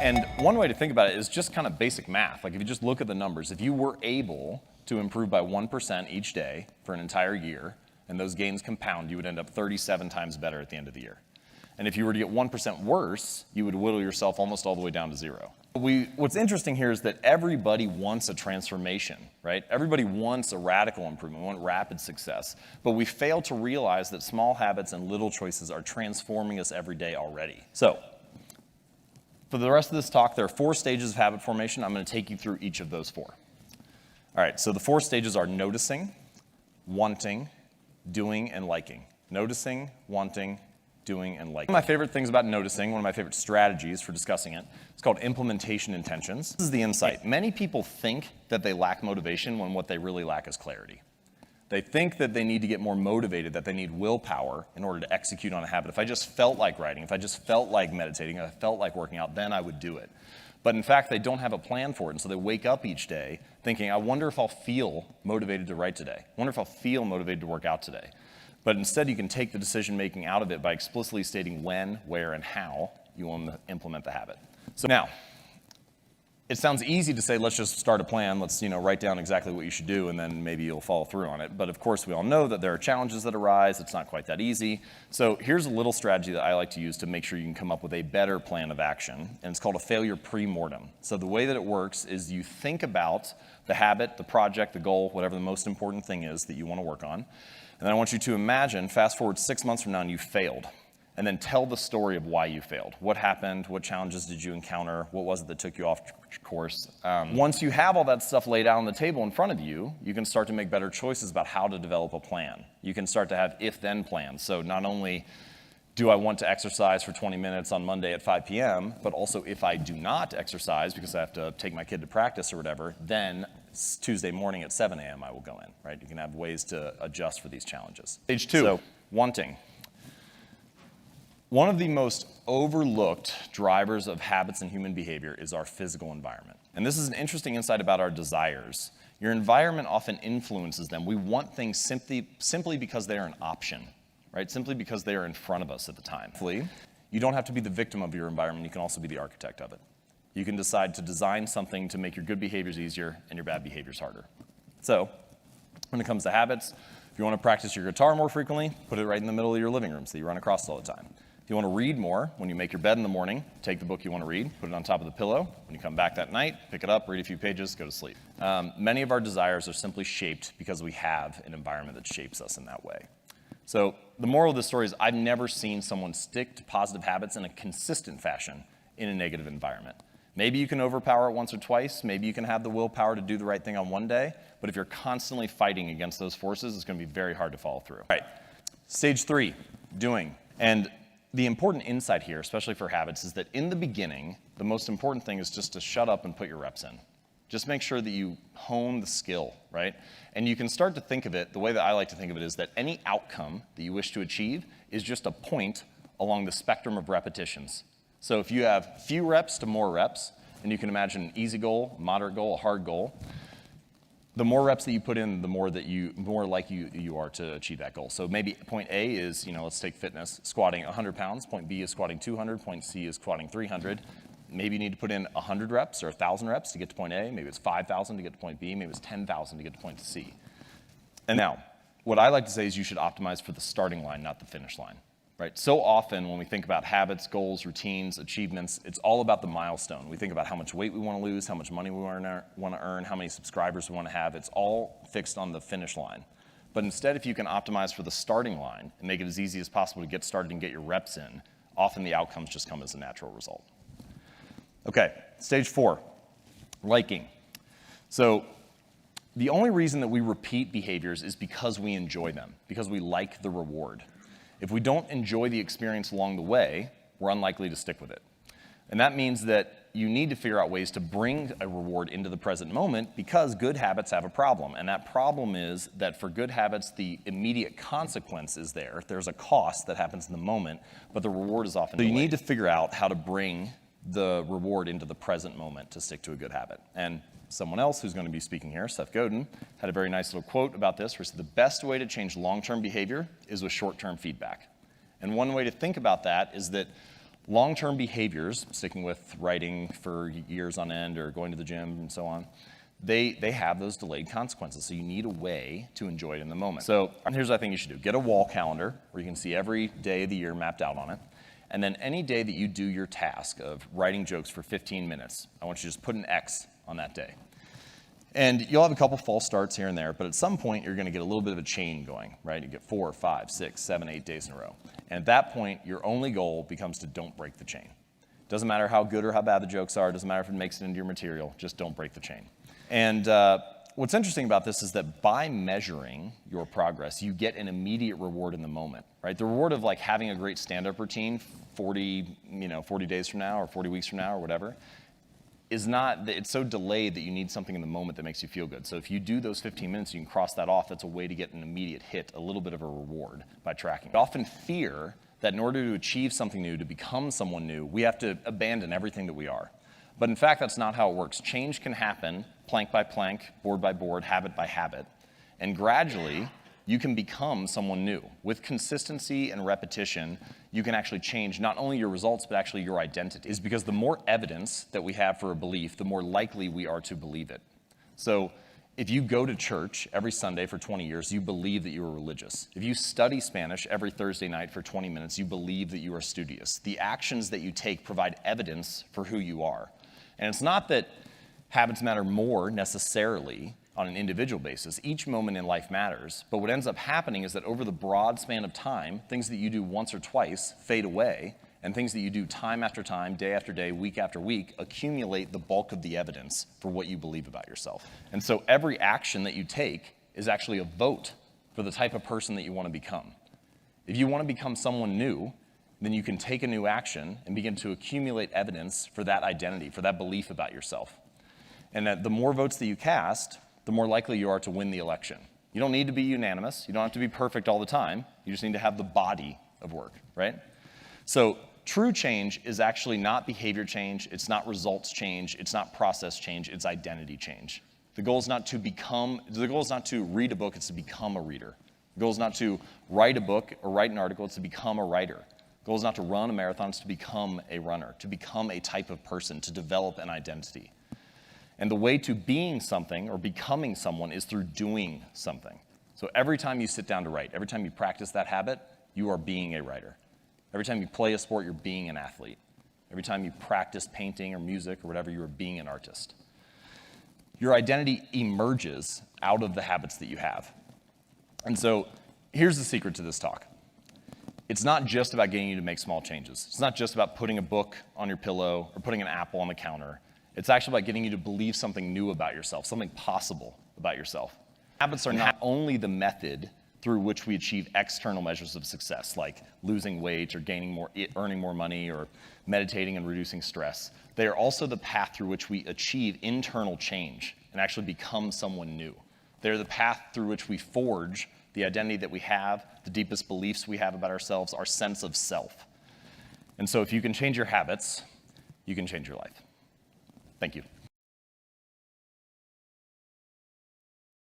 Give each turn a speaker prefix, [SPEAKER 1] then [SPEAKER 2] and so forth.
[SPEAKER 1] And one way to think about it is just kind of basic math. Like if you just look at the numbers, if you were able to improve by 1% each day for an entire year, and those gains compound, you would end up 37 times better at the end of the year. And if you were to get 1% worse, you would whittle yourself almost all the way down to zero. What's interesting here is that everybody wants a transformation, right? Everybody wants a radical improvement, we want rapid success. But we fail to realize that small habits and little choices are transforming us every day already. So, for the rest of this talk, there are 4 stages of habit formation. I'm going to take you through each of those 4. All right, so the 4 stages are noticing, wanting, doing, and liking. Noticing, wanting, doing, and liking. One of my favorite things about noticing, one of my favorite strategies for discussing it, it's called implementation intentions. This is the insight. Many people think that they lack motivation when what they really lack is clarity. They think that they need to get more motivated, that they need willpower in order to execute on a habit. If I just felt like writing, if I just felt like meditating, if I felt like working out, then I would do it. But in fact, they don't have a plan for it, and so they wake up each day thinking, I wonder if I'll feel motivated to write today. I wonder if I'll feel motivated to work out today. But instead, you can take the decision-making out of it by explicitly stating when, where, and how you want to implement the habit. So now, it sounds easy to say, let's just start a plan, let's write down exactly what you should do, and then maybe you'll follow through on it. But of course, we all know that there are challenges that arise, it's not quite that easy. So here's a little strategy that I like to use to make sure you can come up with a better plan of action, and it's called a failure pre-mortem. So the way that it works is you think about the habit, the project, the goal, whatever the most important thing is that you want to work on, and then I want you to imagine, fast forward 6 months from now, and you failed. And then tell the story of why you failed. What happened? What challenges did you encounter? What was it that took you off course? Once you have all that stuff laid out on the table in front of you, you can start to make better choices about how to develop a plan. You can start to have if-then plans. So not only do I want to exercise for 20 minutes on Monday at 5 p.m., but also if I do not exercise because I have to take my kid to practice or whatever, then Tuesday morning at 7 a.m. I will go in, right? You can have ways to adjust for these challenges. Stage 2, so, wanting. One of the most overlooked drivers of habits and human behavior is our physical environment. And this is an interesting insight about our desires. Your environment often influences them. We want things simply because they are an option, right? Simply because they are in front of us at the time. You don't have to be the victim of your environment. You can also be the architect of it. You can decide to design something to make your good behaviors easier and your bad behaviors harder. So, when it comes to habits, if you want to practice your guitar more frequently, put it right in the middle of your living room so you run across it all the time. If you want to read more, when you make your bed in the morning, take the book you want to read, put it on top of the pillow. When you come back that night, pick it up, read a few pages, go to sleep. Many of our desires are simply shaped because we have an environment that shapes us in that way. So the moral of the story is I've never seen someone stick to positive habits in a consistent fashion in a negative environment. Maybe you can overpower it once or twice. Maybe you can have the willpower to do the right thing on one day. But if you're constantly fighting against those forces, it's going to be very hard to follow through. All right. Stage 3, doing. And the important insight here, especially for habits, is that in the beginning, the most important thing is just to shut up and put your reps in. Just make sure that you hone the skill, right? And you can start to think of it, the way that I like to think of it is that any outcome that you wish to achieve is just a point along the spectrum of repetitions. So if you have few reps to more reps, and you can imagine an easy goal, a moderate goal, a hard goal, the more reps that you put in, the more likely you are to achieve that goal. So maybe point A is, let's take fitness, squatting 100 pounds. Point B is squatting 200. Point C is squatting 300. Maybe you need to put in 100 reps or 1,000 reps to get to point A. Maybe it's 5,000 to get to point B. Maybe it's 10,000 to get to point C. And now, what I like to say is you should optimize for the starting line, not the finish line. Right? So often when we think about habits, goals, routines, achievements, it's all about the milestone. We think about how much weight we want to lose, how much money we want to earn, how many subscribers we want to have. It's all fixed on the finish line. But instead, if you can optimize for the starting line and make it as easy as possible to get started and get your reps in, often the outcomes just come as a natural result. Okay, stage 4, liking. So the only reason that we repeat behaviors is because we enjoy them, because we like the reward. If we don't enjoy the experience along the way, we're unlikely to stick with it. And that means that you need to figure out ways to bring a reward into the present moment because good habits have a problem. And that problem is that for good habits, the immediate consequence is there. There's a cost that happens in the moment, but the reward is often delayed. So you need to figure out how to bring the reward into the present moment to stick to a good habit. And someone else who's going to be speaking here, Seth Godin, had a very nice little quote about this where he said, the best way to change long-term behavior is with short-term feedback. And one way to think about that is that Long-term behaviors, sticking with writing for years on end or going to the gym and so on, they have those delayed consequences. So you need a way to enjoy it in the moment. So here's what I think you should do. Get a wall calendar where you can see every day of the year mapped out on it. And then any day that you do your task of writing jokes for 15 minutes, I want you to just put an X on that day. And you'll have a couple false starts here and there, but at some point you're going to get a little bit of a chain going, right? You get 4, 5, 6, 7, 8 days in a row. And at that point, your only goal becomes to don't break the chain. Doesn't matter how good or how bad the jokes are, doesn't matter if it makes it into your material, just don't break the chain. And what's interesting about this is that by measuring your progress, you get an immediate reward in the moment, right? The reward of like having a great stand-up routine 40 days from now or 40 weeks from now or whatever, is not, it's so delayed that you need something in the moment that makes you feel good. So if you do those 15 minutes, you can cross that off. That's a way to get an immediate hit, a little bit of a reward by tracking. We often fear that in order to achieve something new, to become someone new, we have to abandon everything that we are. But in fact, that's not how it works. Change can happen plank by plank, board by board, habit by habit. And gradually, you can become someone new. With consistency and repetition, you can actually change not only your results, but actually your identity. Is because the more evidence that we have for a belief, the more likely we are to believe it. So if you go to church every Sunday for 20 years, you believe that you are religious. If you study Spanish every Thursday night for 20 minutes, you believe that you are studious. The actions that you take provide evidence for who you are. And it's not that habits matter more necessarily on an individual basis. Each moment in life matters, but what ends up happening is that over the broad span of time, things that you do once or twice fade away, and things that you do time after time, day after day, week after week, accumulate the bulk of the evidence for what you believe about yourself. And so every action that you take is actually a vote for the type of person that you want to become. If you want to become someone new, then you can take a new action and begin to accumulate evidence for that identity, for that belief about yourself. And that the more votes that you cast, the more likely you are to win the election. You don't need to be unanimous. You don't have to be perfect all the time. You just need to have the body of work, right? So true change is actually not behavior change. It's not results change. It's not process change. It's identity change. The goal is not to read a book. It's to become a reader. The goal is not to write a book or write an article. It's to become a writer. The goal is not to run a marathon. It's to become a runner, to become a type of person, to develop an identity. And the way to being something or becoming someone is through doing something. So every time you sit down to write, every time you practice that habit, you are being a writer. Every time you play a sport, you're being an athlete. Every time you practice painting or music or whatever, you are being an artist. Your identity emerges out of the habits that you have. And so here's the secret to this talk. It's not just about getting you to make small changes. It's not just about putting a book on your pillow or putting an apple on the counter. It's actually about getting you to believe something new about yourself, something possible about yourself. Habits are not only the method through which we achieve external measures of success, like losing weight or earning more money or meditating and reducing stress. They are also the path through which we achieve internal change and actually become someone new. They're the path through which we forge the identity that we have, the deepest beliefs we have about ourselves, our sense of self. And so if you can change your habits, you can change your life. Thank you.